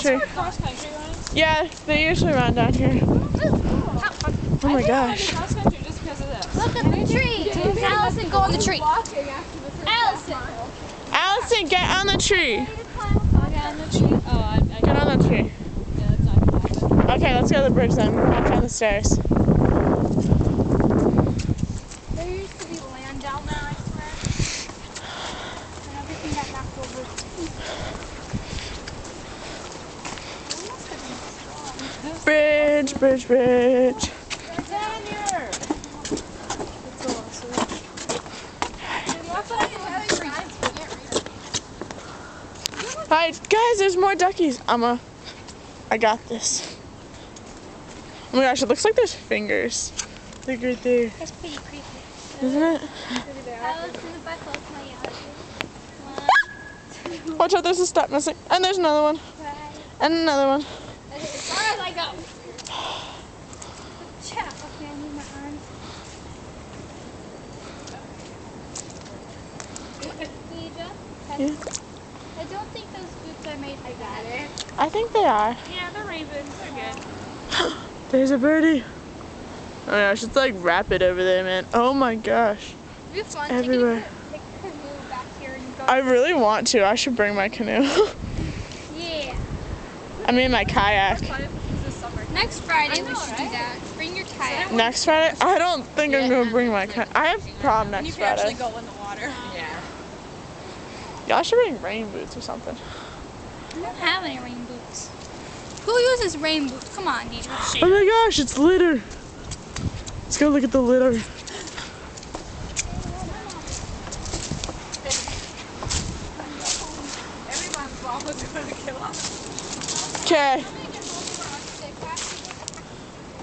tree. Cross country running? Yeah, they usually run down here. Oh my gosh. Cross country just because of this. Look at the tree. Allison, go on the tree. Allison. Allison, get on the tree. Get on the tree. Oh, I Get on the tree. Yeah, that's not gonna happen. Okay, let's go to the bridge then. We'll walk down the stairs. There used to be land down there, I swear. And everything got knocked over. Bridge, bridge, bridge. It's down here. It's awesome. Hi, guys, there's more duckies. I got this. Oh my gosh, it looks like there's fingers. Like right there. That's pretty creepy. Isn't it? Allison, if I close my eyes. Watch out, there's a step missing. And there's another one. And another one. As far as I go. Chat. Okay, I need my arms. Yeah. I don't think those boots are made for that. I think they are. Yeah, they're ravens. They're good. There's a birdie. Oh my gosh, it's like rapid over there, man. Oh my gosh. It'd be fun Everywhere. to take a canoe back here and go. I really want to. I should bring my canoe. Yeah. I mean my kayak. This summer. Next Friday we should do that. Bring your kayak. Next Friday? I don't think I'm going to bring my kayak. I have prom And you next can actually Friday. go in the water. Yeah. Y'all should bring rain boots or something. I don't have any rain boots. Who uses rain boots? Come on, Deidre. Oh my gosh, it's litter. Let's go look at the litter. Everyone's almost going to kill us. Okay.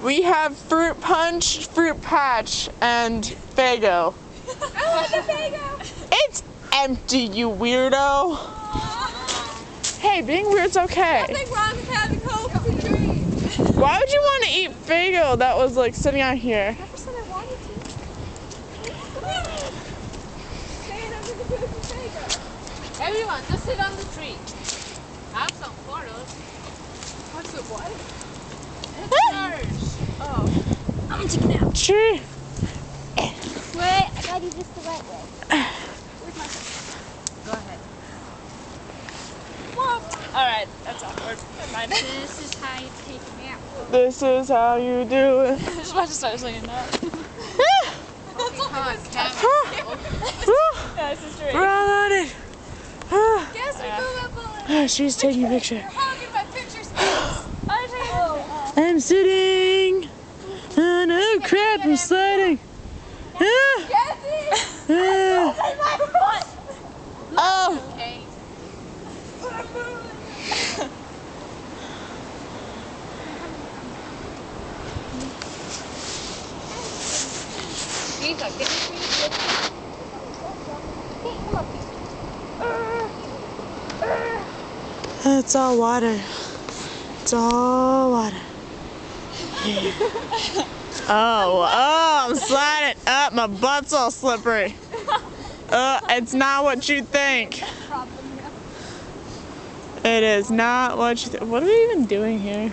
We have fruit punch, fruit patch, and Faygo. I want a Faygo. It's empty, you weirdo. Hey, being weird's okay. Nothing wrong with having hopes and dreams. Why would you want to eat Faygo that was like sitting out here? Never said I wanted to. Staying under the roof of Faygo. Everyone, just sit on the tree. Have some photos. What's the what? It's oh. I'm gonna take it out. Tree. Wait, I gotta do this the right way. Where's my phone? Go ahead. Alright, that's awkward. Never mind. This is how you take a nap. This is how you do it. I was just about to start singing that. Yeah, this is true. We're all on it. Guess we move up on it. She's taking a picture. You're hogging my picture space. I'm sitting. Oh no, crap, I'm sliding. Oh. Okay. It's all water. It's all water. Yeah. Oh, I'm sliding up. My butt's all slippery. It's not what you think. It is not what you think. What are we even doing here?